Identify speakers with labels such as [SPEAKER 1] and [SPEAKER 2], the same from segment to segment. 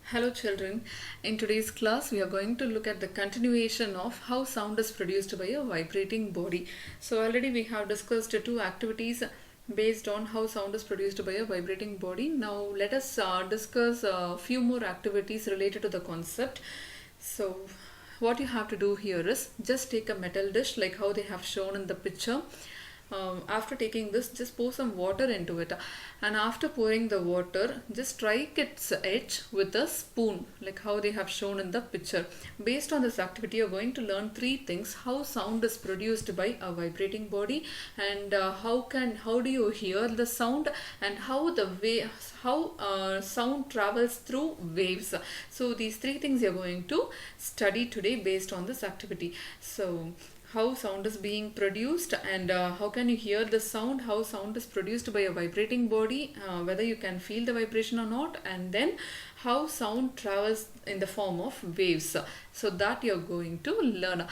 [SPEAKER 1] Hello children, in today's class we are going to look at the continuation of how sound is produced by a vibrating body. So already we have discussed two activities based on how sound is produced by a vibrating body. Now let us discuss a few more activities related to the concept. So what you have to do here is just take a metal dish like how they have shown in the picture. After taking this, just pour some water into it, and after pouring the water, just strike its edge with a spoon like how they have shown in the picture. Based on this activity, you're going to learn three things: how sound is produced by a vibrating body, and how do you hear the sound, and how sound travels through waves. So these three things you're going to study today based on this activity. So how sound is being produced, and how can you hear the sound, how sound is produced by a vibrating body, whether you can feel the vibration or not, and then how sound travels in the form of waves. So that you're going to learn.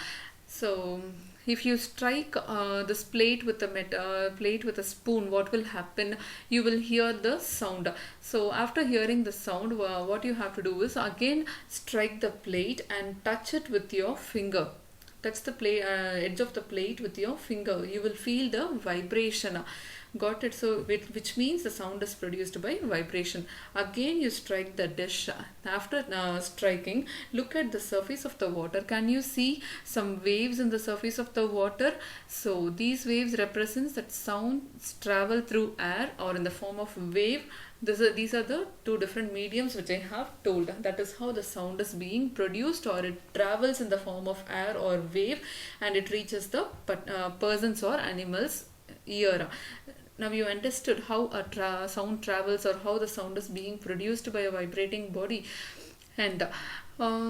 [SPEAKER 1] So if you strike this plate with a spoon, what will happen? You will hear the sound. So after hearing the sound, what you have to do is again strike the plate and touch it with your finger. Touch the edge of the plate with your finger. You will feel the vibration. Got it? So which means the sound is produced by vibration. Again you strike the dish. After striking, look at the surface of the water. Can you see some waves in the surface of the water? So these waves represents that sounds travel through air or in the form of wave. These are the two different mediums which I have told. That is how the sound is being produced, or it travels in the form of air or wave, and it reaches the person's or animal's ear. Now you understood how a sound travels, or how the sound is being produced by a vibrating body. And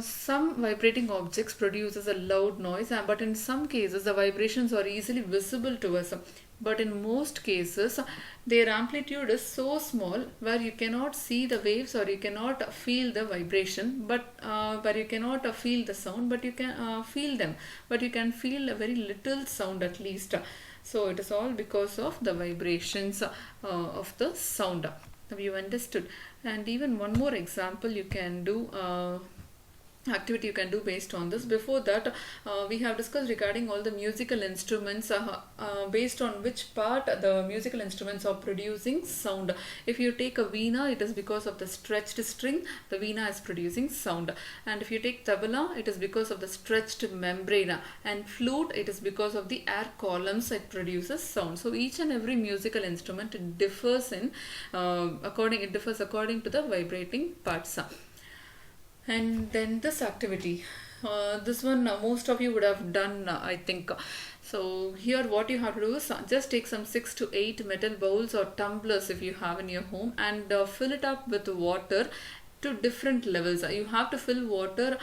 [SPEAKER 1] some vibrating objects produces a loud noise, but in some cases the vibrations are easily visible to us. But in most cases their amplitude is so small where you cannot see the waves, or you cannot feel the vibration, but where you cannot feel the sound, but you can feel them, but you can feel a very little sound at least. So it is all because of the vibrations of the sound. Have you understood? And even one more example you can do, activity you can do based on this. Before that, we have discussed regarding all the musical instruments, based on which part the musical instruments are producing sound. If you take a veena, it is because of the stretched string, the veena is producing sound. And if you take tabla, it is because of the stretched membrane, and flute, it is because of the air columns, it produces sound. So each and every musical instrument, it differs according to the vibrating parts. And then this activity, this one most of you would have done, I think. So here what you have to do is just take some 6 to 8 metal bowls or tumblers if you have in your home, and fill it up with water to different levels. You have to fill water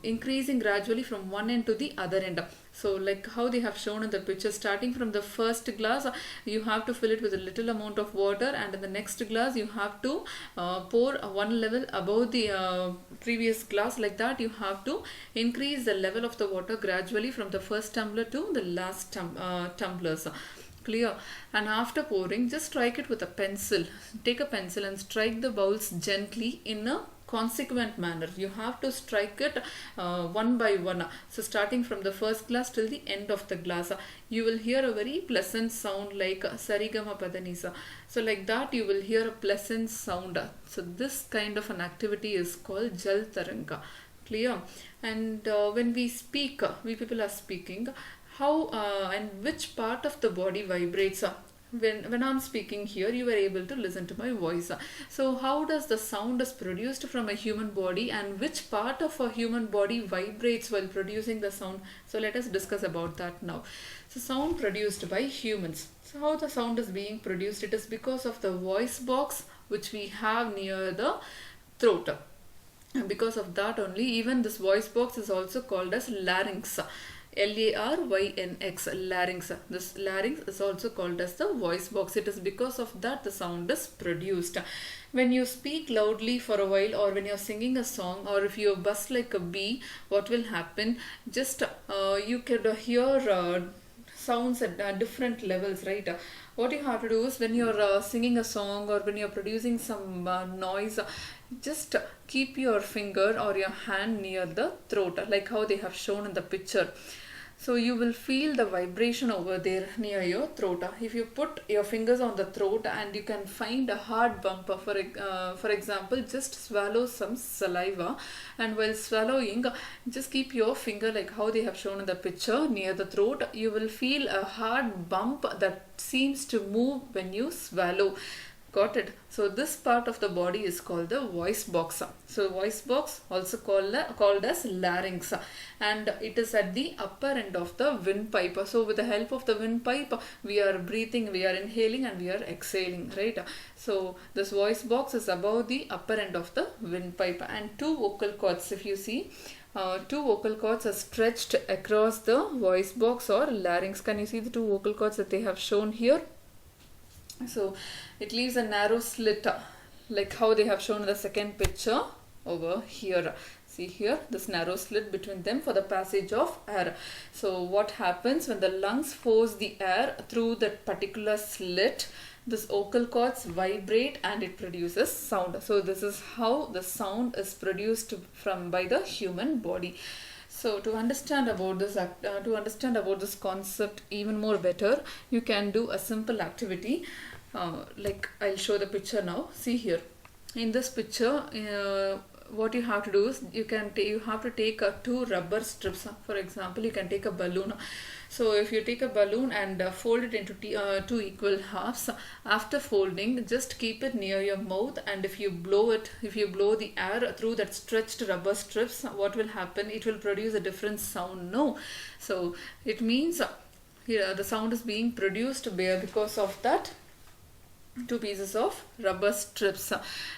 [SPEAKER 1] increasing gradually from one end to the other end. So like how they have shown in the picture, starting from the first glass, you have to fill it with a little amount of water, and in the next glass you have to pour one level above the previous glass. Like that you have to increase the level of the water gradually from the first tumbler to the last tumblers. Clear? And after pouring, just strike it with a pencil. Take a pencil and strike the bowls gently in a consequent manner. You have to strike it one by one. So starting from the first glass till the end of the glass, you will hear a very pleasant sound like sarigama padanisa. So like that you will hear a pleasant sound. So this kind of an activity is called jal taranga. Clear? And when we speak, we people are speaking, how and which part of the body vibrates. When I'm speaking here, you were able to listen to my voice. So how does the sound is produced from a human body, and which part of a human body vibrates while producing the sound? So let us discuss about that now. So sound produced by humans. So how the sound is being produced? It is because of the voice box which we have near the throat. And because of that only, even this voice box is also called as larynx. Larynx, larynx. This larynx is also called as the voice box. It is because of that the sound is produced. When you speak loudly for a while, or when you're singing a song, or if you buzz like a bee, what will happen? Just you could hear sounds at different levels, right? what you have to do is when you're singing a song or when you're producing some noise, just keep your finger or your hand near the throat, like how they have shown in the picture. So you will feel the vibration over there near your throat. If you put your fingers on the throat and you can find a hard bump, for example, just swallow some saliva, and while swallowing, just keep your finger like how they have shown in the picture near the throat. You will feel a hard bump that seems to move when you swallow. Got it? So this part of the body is called the voice box. So voice box also called as larynx, and it is at the upper end of the windpipe. So with the help of the windpipe, we are breathing, we are inhaling and we are exhaling, right? So this voice box is above the upper end of the windpipe, and two vocal cords, if you see, two vocal cords are stretched across the voice box or larynx. Can you see the two vocal cords that they have shown here? So it leaves a narrow slit, like how they have shown in the second picture over here. See here, this narrow slit between them for the passage of air. So what happens when the lungs force the air through that particular slit, this vocal cords vibrate and it produces sound. So this is how the sound is produced by the human body. So to understand about this concept even more better, you can do a simple activity. Like I'll show the picture now. See here, in this picture, what you have to do is you have to take two rubber strips. For example, you can take a balloon. So if you take a balloon and fold it into two equal halves, after folding, just keep it near your mouth, and if you blow the air through that stretched rubber strips, what will happen? It will produce a different sound. No, so it means here the sound is being produced because of that two pieces of rubber strips.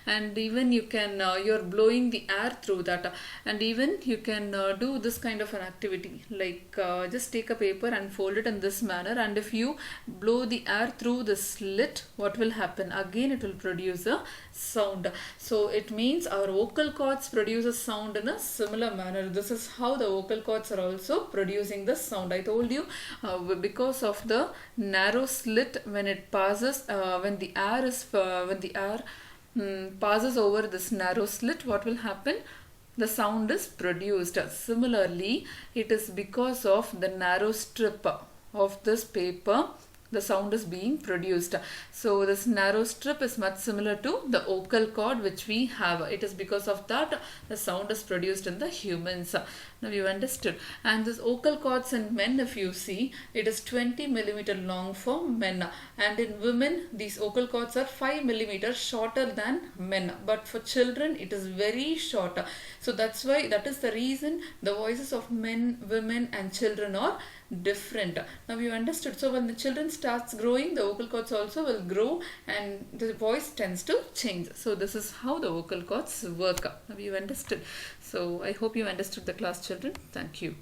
[SPEAKER 1] And even you can you're blowing the air through that, and even you can do this kind of an activity, like just take a paper and fold it in this manner, and if you blow the air through the slit, what will happen? Again it will produce a sound. So it means our vocal cords produce a sound in a similar manner. This is how the vocal cords are also producing the sound. I told you, because of the narrow slit, when it passes when the air passes over this narrow slit, what will happen? The sound is produced. Similarly, it is because of the narrow strip of this paper the sound is being produced. So this narrow strip is much similar to the vocal cord which we have. It is because of that the sound is produced in the humans. Now you understood. And this vocal cords in men, if you see, it is 20 millimeter long for men, and in women these vocal cords are 5 millimeters shorter than men, but for children it is very short. So that is the reason the voices of men, women and children are different. Now you understood. So when the children starts growing, the vocal cords also will grow and the voice tends to change. So this is how the vocal cords work. Now you understood. So I hope you understood the class, children. Thank you.